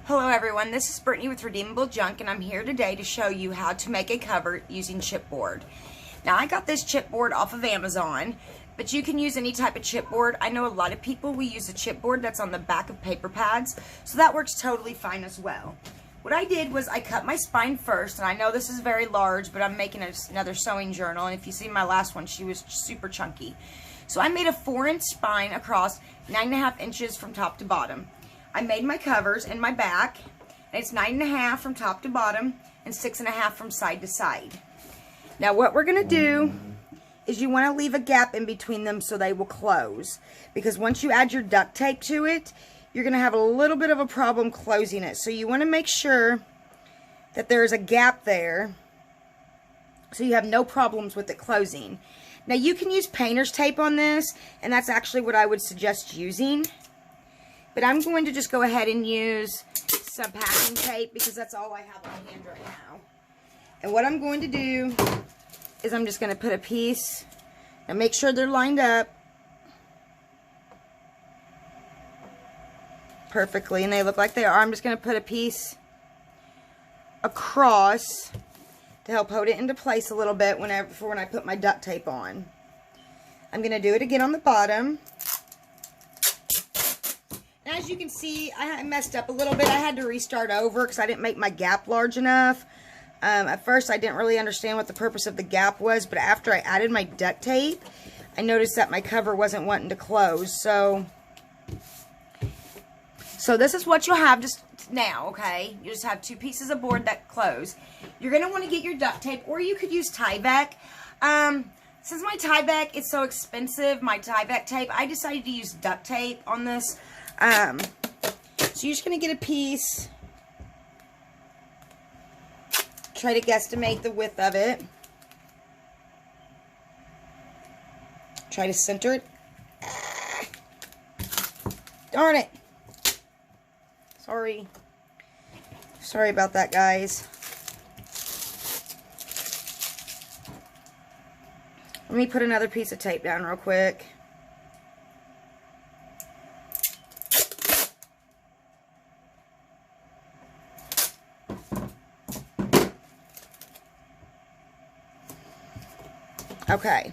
Hello everyone, this is Brittany with Redeemable Junk, and I'm here today to show you how to make a cover using chipboard. Now I got this chipboard off of Amazon, but you can use any type of chipboard. I know a lot of people will use a chipboard that's on the back of paper pads, so that works totally fine as well. What I did was I cut my spine first, and I know this is very large, but I'm making another sewing journal, and if you see my last one, she was super chunky. So I made a 4-inch spine across 9.5 inches from top to bottom. I made my covers in my back, and it's 9.5 from top to bottom and 6.5 from side to side. Now what we're going to do is you want to leave a gap in between them so they will close, because once you add your duct tape to it, you're going to have a little bit of a problem closing it. So you want to make sure that there's a gap there so you have no problems with it closing. Now you can use painter's tape on this, and that's actually what I would suggest using. But I'm going to just go ahead and use some packing tape because that's all I have on hand right now. And what I'm going to do is I'm just going to put a piece, and make sure they're lined up perfectly, and they look like they are. I'm just going to put a piece across to help hold it into place a little bit when I put my duct tape on. I'm going to do it again on the bottom. As you can see, I messed up a little bit. I had to restart over because I didn't make my gap large enough. At first, I didn't really understand what the purpose of the gap was, but after I added my duct tape, I noticed that my cover wasn't wanting to close. So this is what you'll have just now, okay? You just have 2 pieces of board that close. You're going to want to get your duct tape, or you could use Tyvek. Since my Tyvek is so expensive, my Tyvek tape, I decided to use duct tape on this. So you're just going to get a piece, try to guesstimate the width of it, try to center it. Darn it. Sorry about that, guys. Let me put another piece of tape down real quick. Okay,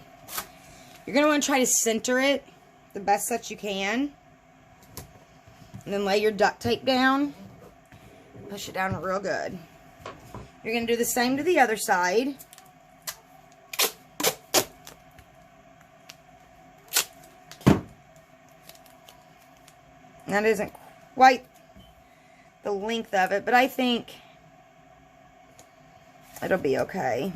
you're going to want to try to center it the best that you can, and then lay your duct tape down, push it down real good. You're going to do the same to the other side. That isn't quite the length of it, but I think it'll be okay.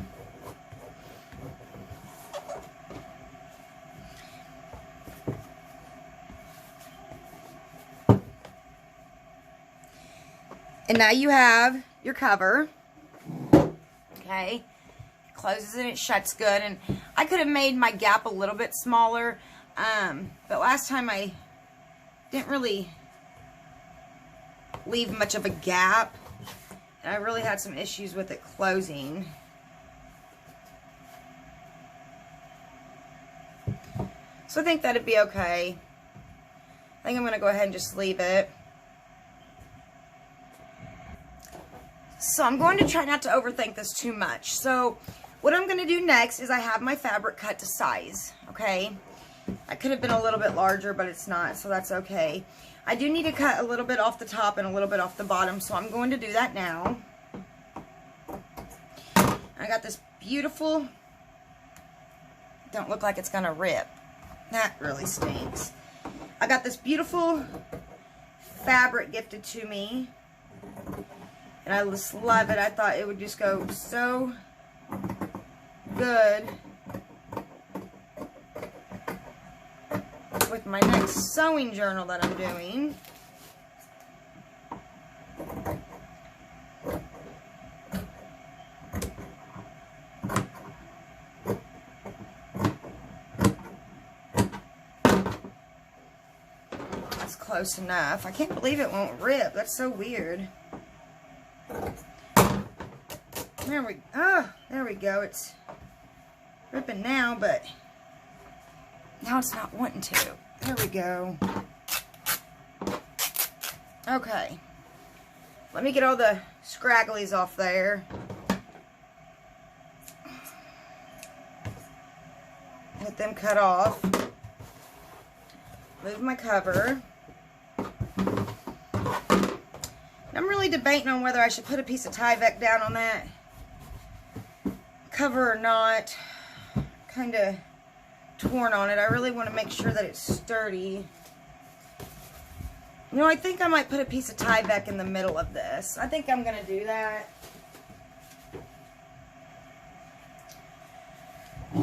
And now you have your cover, okay, it closes and it shuts good, and I could have made my gap a little bit smaller, but last time I didn't really leave much of a gap, and I really had some issues with it closing. So I think that'd be okay. I think I'm going to go ahead and just leave it. So I'm going to try not to overthink this too much. So what I'm going to do next is I have my fabric cut to size, okay? I could have been a little bit larger, but it's not, so that's okay. I do need to cut a little bit off the top and a little bit off the bottom, so I'm going to do that now. I got this beautiful, don't look like it's going to rip. That really stinks. I got this beautiful fabric gifted to me, and I just love it. I thought it would just go so good with my next sewing journal that I'm doing. That's close enough. I can't believe it won't rip. That's so weird. There we go. It's ripping now, but now it's not wanting to. There we go. Okay. Let me get all the scragglies off there. Get them cut off. Move my cover. I'm really debating on whether I should put a piece of Tyvek down on that cover or not. Kind of torn on it. I really want to make sure that it's sturdy. You know, I think I might put a piece of Tyvek in the middle of this. I think I'm going to do that.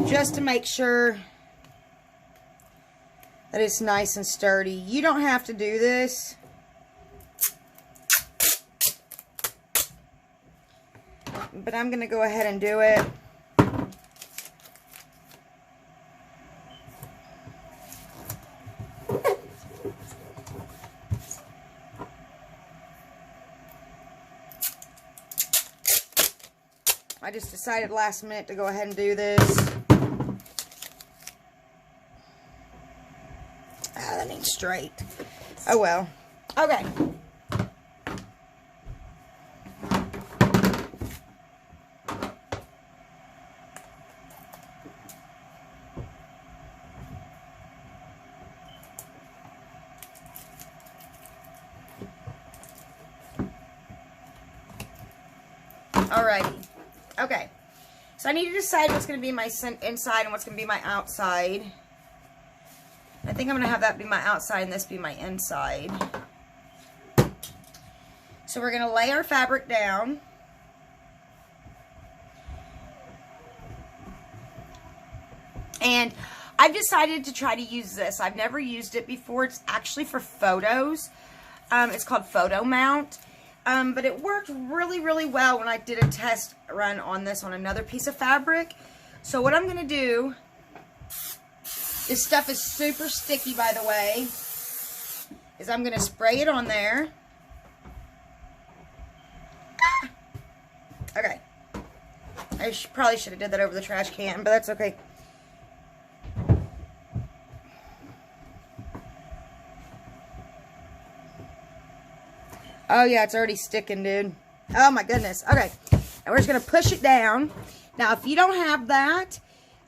Just to make sure that it's nice and sturdy. You don't have to do this. But I'm going to go ahead and do it. I just decided last minute to go ahead and do this. Ah, that ain't straight. Oh well. Okay. Alrighty. Okay. So I need to decide what's going to be my inside and what's going to be my outside. I think I'm going to have that be my outside and this be my inside. So we're going to lay our fabric down. And I've decided to try to use this. I've never used it before. It's actually for photos. It's called Photo Mount. But it worked really, really well when I did a test run on this on another piece of fabric. So what I'm going to do, this stuff is super sticky, by the way, is I'm going to spray it on there. Okay. I probably should have did that over the trash can, but that's okay. Oh, yeah, it's already sticking, dude. Oh, my goodness. Okay. And we're just going to push it down. Now, if you don't have that,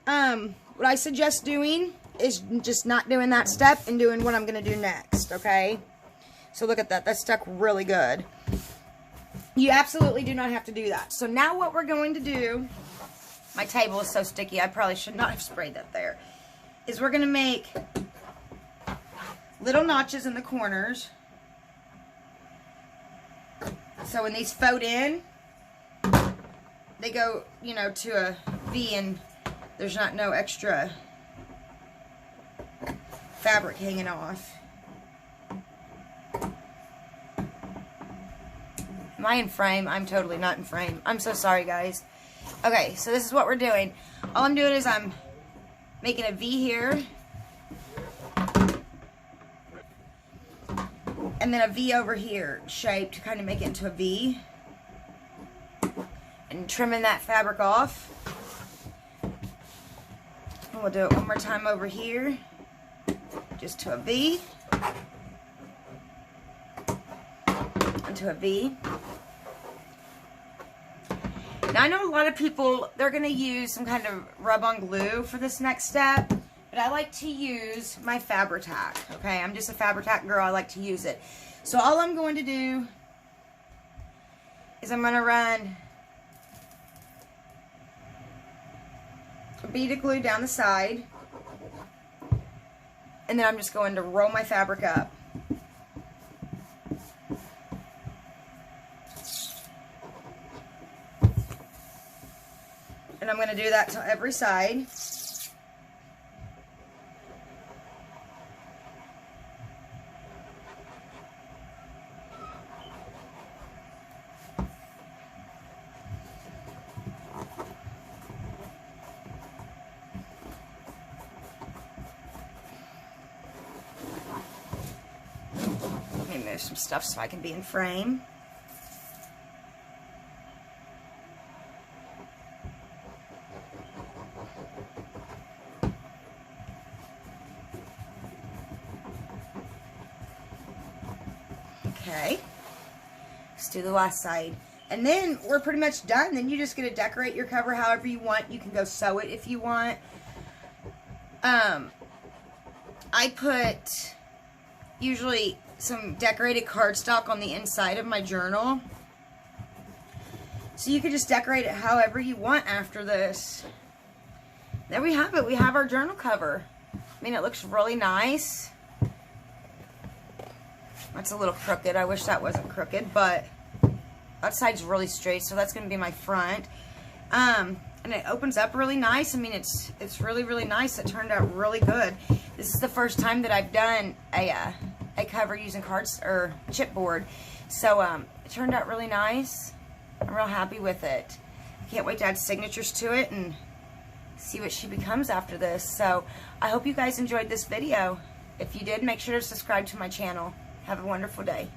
what I suggest doing is just not doing that step and doing what I'm going to do next, okay? So, look at that. That's stuck really good. You absolutely do not have to do that. So, now what we're going to do, my table is so sticky, I probably should not have sprayed that there, is we're going to make little notches in the corners. So when these fold in, they go, you know, to a V and there's no extra fabric hanging off. Am I in frame? I'm totally not in frame. I'm so sorry, guys. Okay, so this is what we're doing. All I'm doing is I'm making a V here. And then a V over here, shape to kind of make it into a V. And trimming that fabric off. And we'll do it one more time over here. Just to a V. Into a V. Now I know a lot of people, they're going to use some kind of rub-on glue for this next step. But I like to use my Fabri-Tac, okay? I'm just a Fabri-Tac girl. I like to use it. So all I'm going to do is I'm going to run a bead of glue down the side. And then I'm just going to roll my fabric up. And I'm going to do that to every side. Move some stuff so I can be in frame. Okay. Let's do the last side. And then we're pretty much done. Then you're just going to decorate your cover however you want. You can go sew it if you want. I put usually some decorated cardstock on the inside of my journal. So you can just decorate it however you want after this. There we have it. We have our journal cover. I mean, it looks really nice. That's a little crooked. I wish that wasn't crooked, but that side's really straight, so that's going to be my front. And it opens up really nice. I mean, it's really, really nice. It turned out really good. This is the first time that I've done a cover using cards or chipboard. So it turned out really nice. I'm real happy with it. I can't wait to add signatures to it and see what she becomes after this. So I hope you guys enjoyed this video. If you did, make sure to subscribe to my channel. Have a wonderful day.